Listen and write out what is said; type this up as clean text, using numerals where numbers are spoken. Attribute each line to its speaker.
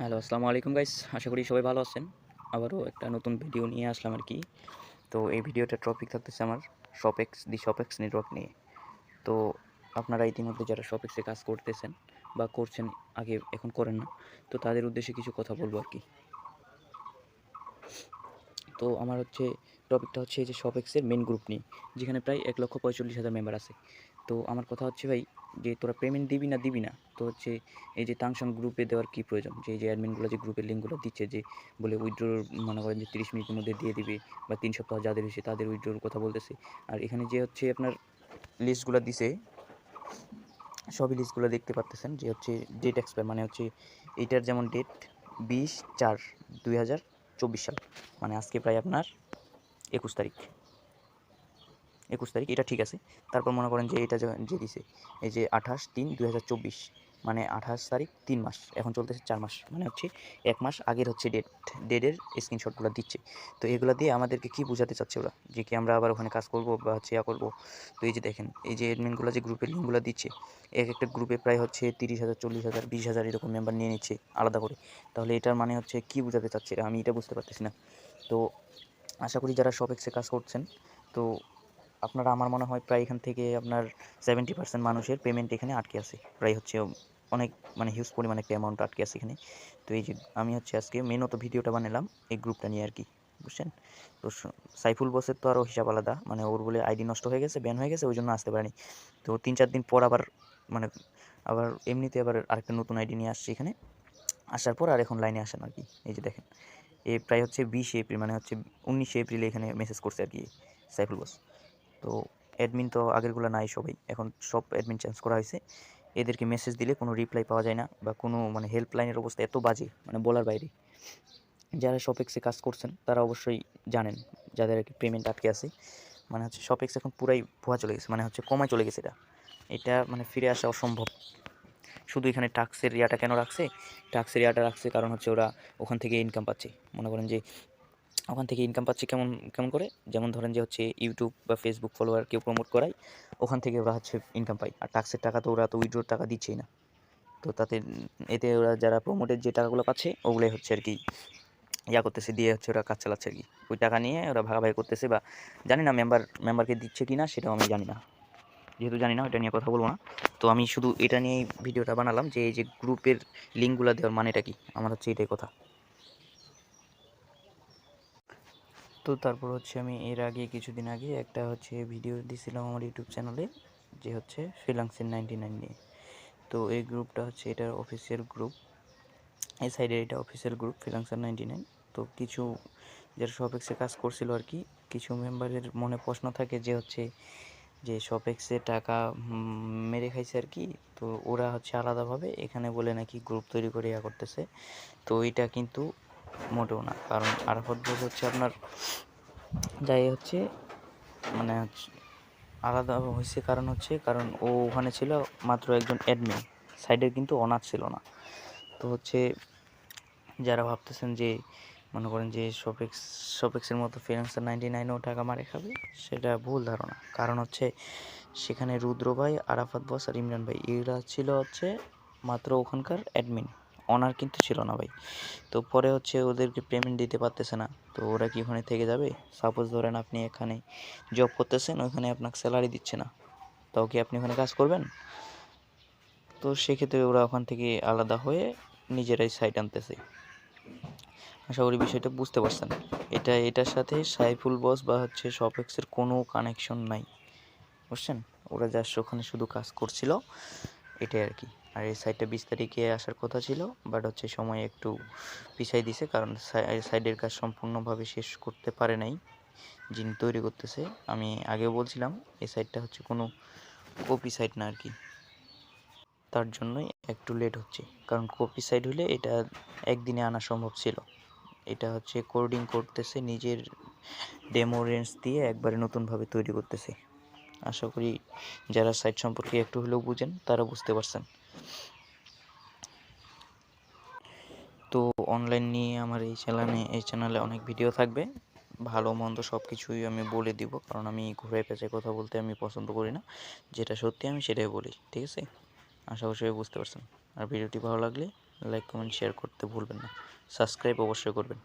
Speaker 1: Hello, আসসালামু আলাইকুম guys. আশা করি সবাই ভালো আছেন। আবারও একটা নতুন ভিডিও নিয়ে আসলাম আরকি। তো এই ভিডিওটার টপিক থাকতেছে আমার শপেক্স নেটওয়ার্ক নিয়ে। তো আপনারা ইতিমধ্যে যারা শপেক্সে কাজ করতেছেন বা করছেন, আগে এখন করেন না। তো তাদের উদ্দেশ্যে কিছু কথা বলবো আরকি। তো আমার টপিকটা হচ্ছে এই যে শপেক্সের মেইন গ্রুপ নিয়ে, যেখানে প্রায় ১,৪৫,০০০ মেম্বার আছে। তো আমার কথা হচ্ছে ভাই, যে তোরা পেমেন্ট দিবি না দিবি না, তো এই যে টাংশন গ্রুপে দেওয়ার কি প্রয়োজন? যে এই যে অ্যাডমিনগুলো যে গ্রুপের লিঙ্কগুলো দিচ্ছে, যে বলে উইথড্রর, মনে করেন যে ৩০ মিনিটের মধ্যে দিয়ে দিবে বা ৩ সপ্তাহ যাদের হইছে তাদের উইথড্রর কথা বলতেছে। আর এখানে যে আপনার লিস্টগুলা দিছে, সবই লিস্টগুলো দেখতে পারতেছেন যে ডেট এক্সপায়ার, মানে এইটার যেমন ডেট ২০/৪/২০২৪ সাল, মানে আজকে প্রায় আপনার ২১ তারিখ। ২১ তারিখ এটা ঠিক আছে। তারপর মনে করেন যে এটা যে দিছে এই যে ২৮/৩/২০২৪, মানে ২৮ তারিখ ৩ মাস, এখন চলতেছে ৪ মাস, মানে ১ মাস আগের ডেটের স্ক্রিনশটগুলো দিচ্ছে। তো এগুলো দিয়ে আমাদেরকে কি বোঝাতে চাচ্ছে ওরা, যে কি আমরা আবার ওখানে কাজ করব বা ইয়া করব? তো এই যে দেখেন, এই যে অ্যাডমিনগুলো যে গ্রুপের লিঙ্কগুলো দিচ্ছে, একটা গ্রুপে প্রায় ৩০,০০০, ৪০,০০০, ২০,০০০ এরকম মেম্বার নিয়ে নিচ্ছে আলাদা করে। তাহলে এটার মানে কি বোঝাতে চাচ্ছে এরা? আমি এটা বুঝতে পারতেছি না। তো আশা করি যারা শপেক্সে কাজ করছেন, তো আপনারা, আমার মনে হয় প্রায় এখান থেকে আপনার 70% মানুষের পেমেন্ট এখানে আটকে আছে। প্রায় অনেক, মানে হিউজ পরিমাণে একটা অ্যামাউন্ট আটকে আছে এখানে। তো এই যে আমি আজকে মেনত ভিডিওটা বানালাম এই গ্রুপটা নিয়ে আরকি, বুঝছেন? তো সাইফুল বসের তো আরও হিসাব আলাদা, মানে ওর বলে আইডি নষ্ট হয়ে গেছে, ব্যান হয়ে গেছে, ওই জন্য আসতে পারেনি। তো ৩-৪ দিন পর মানে আবার এমনিতে আরেকটা নতুন আইডি নিয়ে আসছে এখানে। আসার পর আর এখন লাইনে আসেন আরকি। এই যে দেখেন, প্রায় 20 এপ্রিল, মানে 19 এপ্রিলে এখানে মেসেজ করছে আরকি সাইফুল বস। তো অ্যাডমিন তো আগেরগুলো নাই, সবাই এখন সব অ্যাডমিন চেঞ্জ করা হয়েছে। এদেরকে মেসেজ দিলে কোনো রিপ্লাই পাওয়া যায় না, বা কোনো মানে হেল্পলাইনের অবস্থা এত বাজে, মানে বলার বাইরে। যারা শপেক্সে কাজ করছেন তারা অবশ্যই জানেন, যাদের আর কি পেমেন্ট আটকে আছে। মানে শপেক্স এখন পুরাই ভুয়া চলে গেছে, মানে কমায় চলে গেছে এটা। এটা মানে ফিরে আসা অসম্ভব। শুধু এখানে টাক্সের ইয়াটা কেন রাখছে? টাক্সের ইয়াটা রাখছে কারণ ওরা ওখান থেকে ইনকাম পাচ্ছে। মনে করেন যে ওখান থেকে ইনকাম পাচ্ছে কেমন কেমন করে? যেমন ধরেন যে ইউটিউব বা ফেসবুক ফলোয়ার কেউ প্রমোট করায়, ওখান থেকে ওরা ইনকাম পায়। আর টাক্সের টাকা তো ওরা তো উইথড্রোর টাকা দিচ্ছেই না। তো এতে ওরা যারা প্রমোটের যে টাকাগুলো পাচ্ছে, ওগুলোই আর কি ইয়া করতেছে, দিয়ে ওরা কাজ চালাচ্ছে আর কি। ওই টাকা নিয়ে ওরা ভাগাভাগি করতেছে, বা জানি না মেম্বারকে দিচ্ছে কি না, সেটাও আমি জানি না। যেহেতু জানি না, এটা নিয়ে কথা বলবো না। তো আমি শুধু এটা নিয়েই ভিডিওটা বানালাম, যে এই যে গ্রুপের লিঙ্কগুলো দেওয়ার মানেটা কি, আমার এটাই কথা। তো তারপর আমি এর আগে কিছুদিন আগে একটা ভিডিও দিছিলাম আমার ইউটিউব চ্যানেলে, যে ফ্রিল্যান্সিং 99 নিয়ে। তো এই গ্রুপটা এটার অফিসিয়াল গ্রুপ, এই সাইডে এটা অফিসিয়াল গ্রুপ ফ্রিল্যান্সার 99। তো কিছু যারা শপেক্সে কাজ করছিল আর কি, কিছু মেম্বারের মনে প্রশ্ন থাকে যে শপেক্সে টাকা মেরে খাইছে আর কি। তো ওরা আলাদাভাবে এখানে বলে নাকি গ্রুপ তৈরি করে ইয়া করতেছে। তো এটা কিন্তু মোটেও না, কারণ আরাফাত বস আপনার যাই মানে আলাদা হয়েছে, কারণ ও ওখানে ছিল মাত্র একজন অ্যাডমিন, সাইডের কিন্তু অনার ছিল না। তো যারা ভাবতেছেন যে, মনে করেন যে শপেক্সের মতো ফ্রিল্যান্সার 99ও টাকা মারে খাবে, সেটা ভুল ধারণা। কারণ সেখানে রুদ্র ভাই, আরাফাত বস আর ইমরান ভাই, এরা ছিল মাত্র ওখানকার অ্যাডমিন, অনার কিন্তু ছিল না ভাই। তো পরে ওদেরকে পেমেন্ট দিতে পারতেছে না, তো ওরা কি ওখানে থেকে যাবে? সাপোজ ধরেন আপনি এখানে জব করতেছেন, ওইখানে আপনাকে স্যালারি দিচ্ছে না, তাও কি আপনি ওখানে কাজ করবেন? তো সেক্ষেত্রে ওরা ওখান থেকে আলাদা হয়ে নিজেরাই সাইট আনতেছে। আশা করি বিষয়টা বুঝতে পারছেন। এটার সাথে সাইফুল বস বা শপেক্সের কোনো কানেকশন নাই, বুঝছেন? ওরা জাস্ট ওখানে শুধু কাজ করছিল, এটাই আর কি। আর এই সাইটটা 20 তারিখে আসার কথা ছিল, বাট সময় একটু পিছাই দিছে, কারণ সাইডের কাজ সম্পূর্ণভাবে শেষ করতে পারে নাই যিনি তৈরি করতেছে। আমি আগেও বলছিলাম এই সাইটটা কোনো কপি সাইট না আর কি, তার জন্যই একটু লেট হচ্ছে। কারণ কপি সাইট হলে এটা একদিনে আনা সম্ভব ছিল। এটা কোডিং করতেছে, নিজের ডেমো রেঞ্জ দিয়ে একবারে নতুনভাবে তৈরি করতেছে। আশা করি যারা সাইট সম্পর্কে একটু হলেও বুঝেন তারা বুঝতে পারছেন। তো অনলাইন নিয়ে আমার এই চ্যানেলে অনেক ভিডিও থাকবে, ভালো মন্দ সব কিছুই আমি বলে দিব, কারণ আমি ঘুরে পেঁচে কথা বলতে আমি পছন্দ করি না। যেটা সত্যি আমি সেটাই বলি, ঠিক আছে? আশা করি বুঝতে পারছেন। আর ভিডিওটি ভালো লাগলে লাইক কমেন্ট শেয়ার করতে ভুলবেন না, সাবস্ক্রাইব অবশ্যই করবেন।